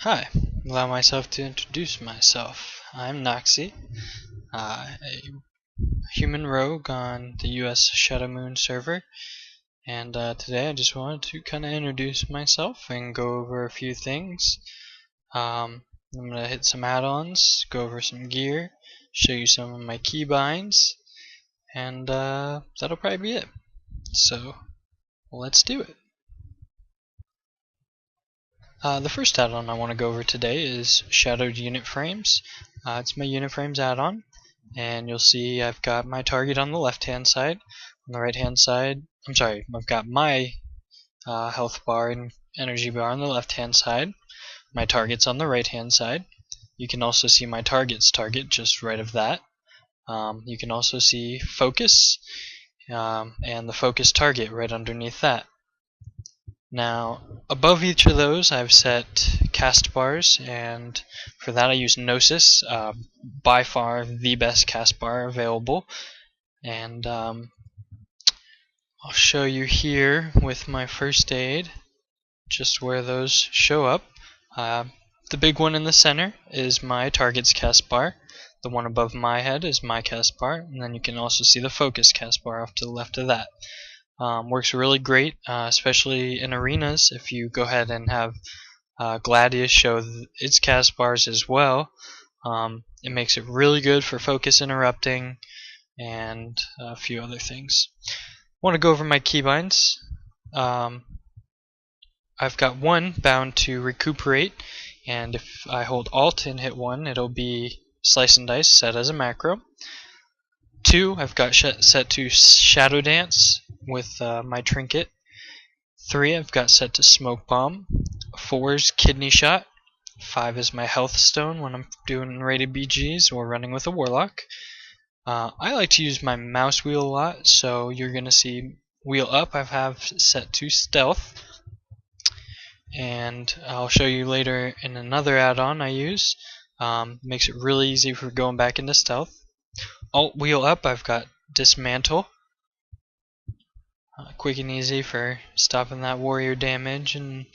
Hi, allow myself to introduce myself. I'm Noxy, a human rogue on the US Shadow Moon server, and today I just wanted to kind of introduce myself and go over a few things. I'm going to hit some add-ons, go over some gear, show you some of my keybinds, and that'll probably be it. So, let's do it. The first add-on I want to go over today is Shadowed Unit Frames. It's my Unit Frames add-on, and you'll see I've got my target on the left-hand side. On the right-hand side, I've got my health bar and energy bar on the left-hand side. My target's on the right-hand side. You can also see my target's target just right of that. You can also see focus and the focus target right underneath that. Now, above each of those I've set cast bars, and for that I use Gnosis, by far the best cast bar available. And I'll show you here with my first aid just where those show up. The big one in the center is my target's cast bar. The one above my head is my cast bar, and then you can also see the focus cast bar off to the left of that. Works really great, especially in arenas. If you go ahead and have Gladius show its cast bars as well, it makes it really good for focus interrupting and a few other things. I want to go over my keybinds. I've got one bound to recuperate, and if I hold Alt and hit 1, it'll be slice and dice set as a macro. 2, I've got set to Shadow Dance with my trinket. 3, I've got set to Smoke Bomb. 4 is Kidney Shot. 5 is my Health Stone when I'm doing rated BGs or running with a Warlock. I like to use my mouse wheel a lot, so you're going to see wheel up I have set to Stealth. And I'll show you later in another add-on I use. Makes it really easy for going back into Stealth. Alt wheel up I've got Dismantle. Quick and easy for stopping that warrior damage and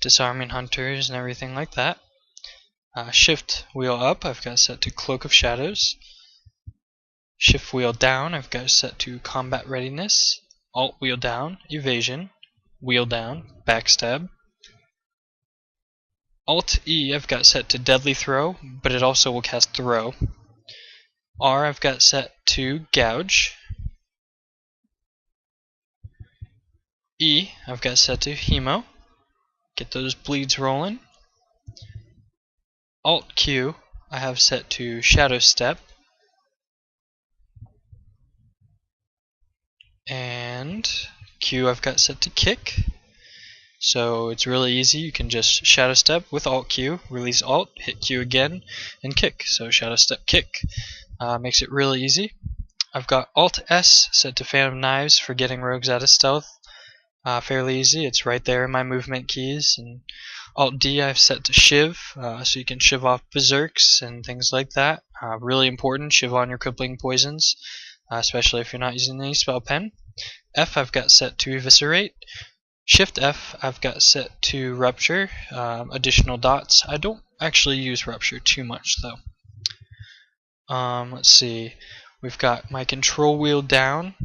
disarming hunters and everything like that. Shift wheel up I've got set to Cloak of Shadows. Shift wheel down I've got set to Combat Readiness. Alt wheel down, Evasion. Wheel down, Backstab. Alt E I've got set to Deadly Throw, but it also will cast Throw. R I've got set to Gouge. E I've got set to Hemo. Get those bleeds rolling. Alt Q I have set to Shadow Step. And Q I've got set to Kick. So it's really easy. You can just Shadow Step with Alt Q, release Alt, hit Q again, and kick. So Shadow Step, Kick. Makes it really easy. I've got Alt S set to Phantom Knives for getting rogues out of stealth. Fairly easy. It's right there in my movement keys. And Alt D I've set to Shiv, so you can shiv off berserks and things like that. Really important. Shiv on your crippling poisons, especially if you're not using any spell pen. F I've got set to Eviscerate. Shift F I've got set to Rupture, additional dots. I don't actually use Rupture too much though. Let's see, we've got my control wheel down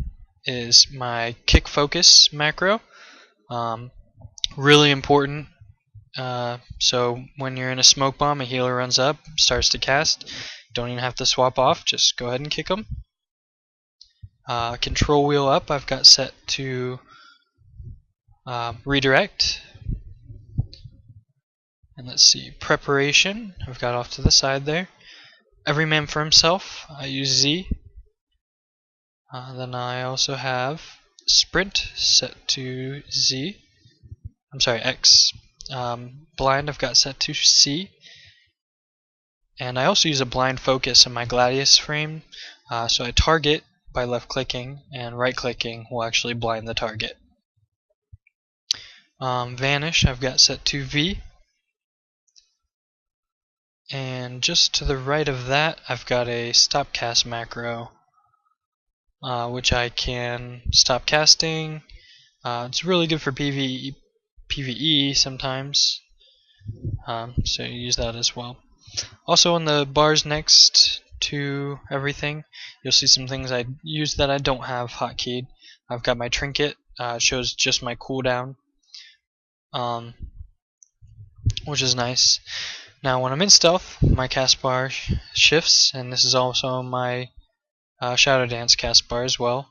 is my kick focus macro. Really important. So when you're in a smoke bomb, a healer runs up, starts to cast. Don't even have to swap off, just go ahead and kick them. Control wheel up I've got set to redirect. And let's see, preparation I've got off to the side there. Every man for himself, I use Z. Then I also have sprint set to Z. X. Blind I've got set to C. And I also use a blind focus in my Gladius frame. So I target by left clicking, and right clicking will actually blind the target. Vanish I've got set to V. And just to the right of that I've got a stop cast macro, which I can stop casting. It's really good for PvP PvE sometimes, so you use that as well. Also on the bars next to everything, you'll see some things I use that I don't have hotkeyed. I've got my trinket, it shows just my cooldown, which is nice. Now when I'm in stealth, my cast bar shifts, and this is also my Shadow Dance cast bar as well.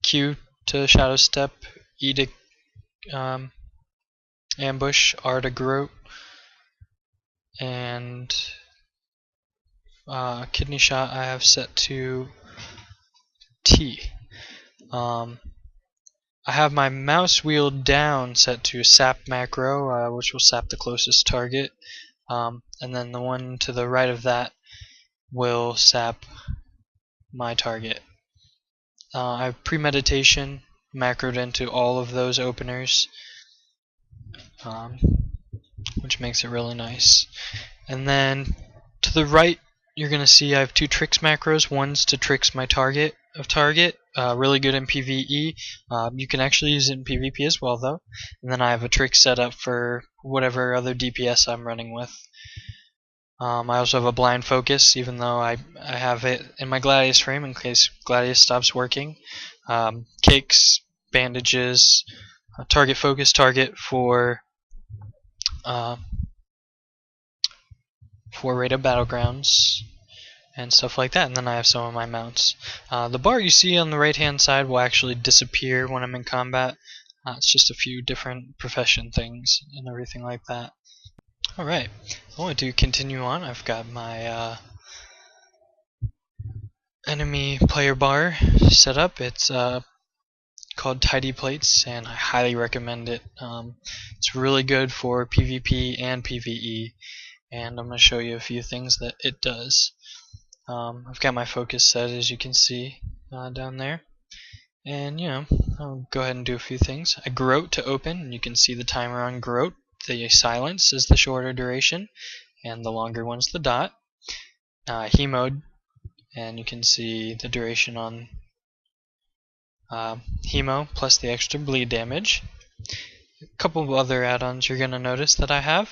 Q to Shadow Step, E to Ambush, R to Groat, and Kidney Shot I have set to T. I have my mouse wheel down set to Sap macro, which will sap the closest target, and then the one to the right of that will sap my target. I have Premeditation macroed into all of those openers, which makes it really nice. And then to the right, you're going to see I have two tricks macros. One's to tricks my target, really good in PvE. You can actually use it in PvP as well though. And then I have a trick set up for whatever other DPS I'm running with. I also have a blind focus, even though I have it in my Gladius frame in case Gladius stops working. Cakes, bandages, target focus target for rated battlegrounds and stuff like that. And then I have some of my mounts. The bar you see on the right hand side will actually disappear when I'm in combat. It's just a few different profession things and everything like that. Alright, I want to continue on. I've got my enemy player bar set up. It's called Tidy Plates, and I highly recommend it. It's really good for PvP and PvE, and I'm going to show you a few things that it does. I've got my focus set, as you can see down there, and I'll go ahead and do a few things. I Groat to open, and you can see the timer on Groat. The silence is the shorter duration, and the longer one's the dot. He mode, and you can see the duration on Hemo plus the extra bleed damage. A couple of other add-ons you're going to notice that I have.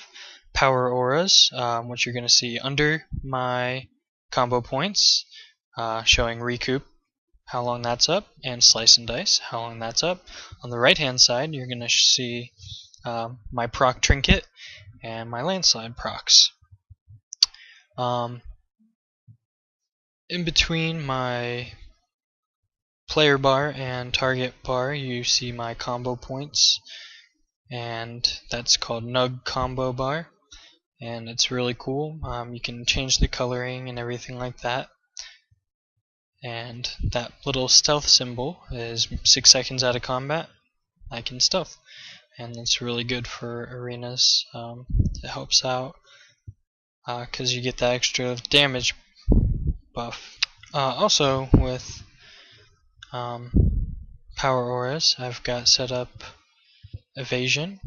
Power auras, which you're going to see under my combo points, showing recoup, how long that's up, and slice and dice, how long that's up. On the right hand side, you're going to see my proc trinket and my landslide procs. In between my player bar and target bar, you see my combo points, and that's called NugComboBar, and it's really cool. You can change the coloring and everything like that. And that little stealth symbol is 6 seconds out of combat, I can stealth, and it's really good for arenas. It helps out because you get that extra damage buff. Also with power auras, I've got set up evasion,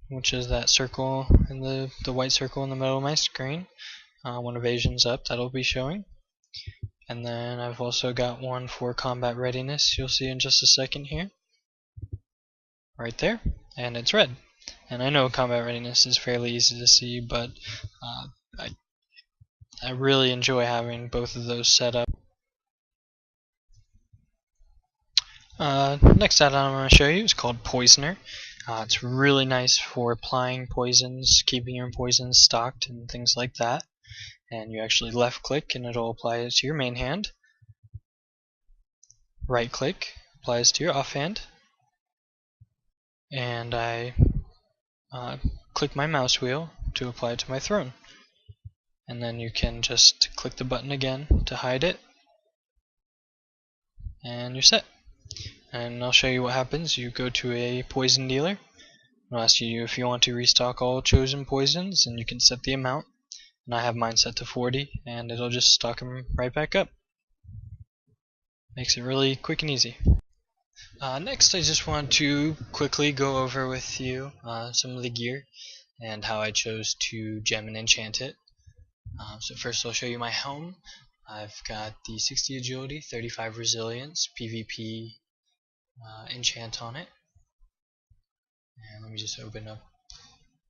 which is that circle in the white circle in the middle of my screen. When evasion's up, that'll be showing. And then I've also got one for combat readiness, you'll see in just a second here. Right there, and it's red. And I know combat readiness is fairly easy to see, but I really enjoy having both of those set up. Next add-on I'm going to show you is called Poisoner. It's really nice for applying poisons, keeping your poisons stocked, and things like that. And you actually left click and it'll apply it to your main hand. Right click applies to your offhand. And I click my mouse wheel to apply it to my throne. And then you can just click the button again to hide it. And you're set. And I'll show you what happens. You go to a poison dealer. It'll ask you if you want to restock all chosen poisons, and you can set the amount. And I have mine set to 40, and it'll just stock them right back up. Makes it really quick and easy. Next, I just want to quickly go over with you some of the gear and how I chose to gem and enchant it. So first I'll show you my helm. I've got the 60 agility, 35 resilience, PvP enchant on it. let me just open up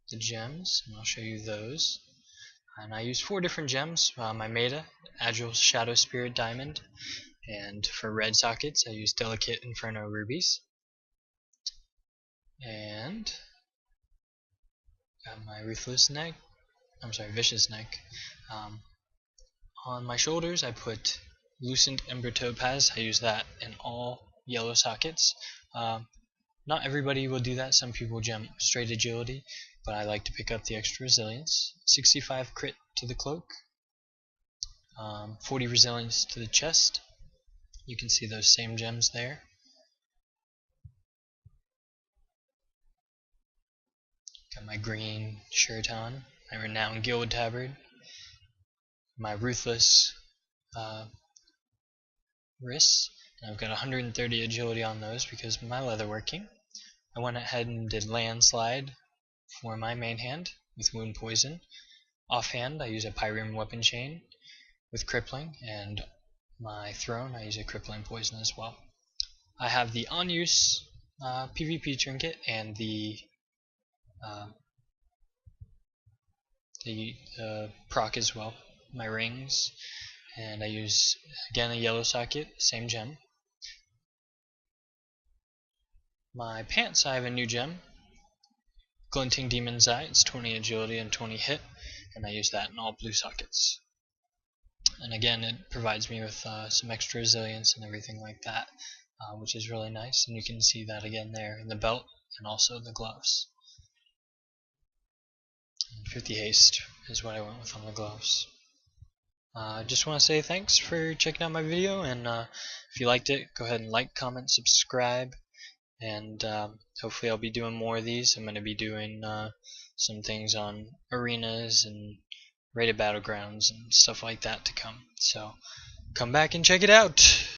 the gems and I'll show you those. And I use 4 different gems. My Meta, Agile Shadow Spirit Diamond, and for red sockets I use Delicate Inferno Rubies. And got my Ruthless neck, Vicious neck. On my shoulders I put Lucent Ember Topaz. I use that in all yellow sockets. Not everybody will do that. Some people gem straight agility, but I like to pick up the extra resilience. 65 crit to the cloak, 40 resilience to the chest. You can see those same gems there. Got my green shirt on, my renowned guild tabard, my Ruthless wrists, and I've got 130 agility on those because of my leatherworking. I went ahead and did Landslide for my main hand with Wound Poison. Offhand I use a Pyrium Weapon Chain with Crippling, and my Throne I use a Crippling Poison as well. I have the on-use PvP trinket and the proc as well, my rings, and I use again a yellow socket, same gem. My pants, I have a new gem, Glinting Demon's Eye. It's 20 agility and 20 hit, and I use that in all blue sockets. And again, it provides me with some extra resilience and everything like that, which is really nice. And you can see that again there in the belt and also the gloves. And 50 haste is what I went with on the gloves. I just want to say thanks for checking out my video, and if you liked it, go ahead and like, comment, subscribe, and hopefully I'll be doing more of these. I'm going to be doing some things on arenas and rated battlegrounds and stuff like that to come. So come back and check it out!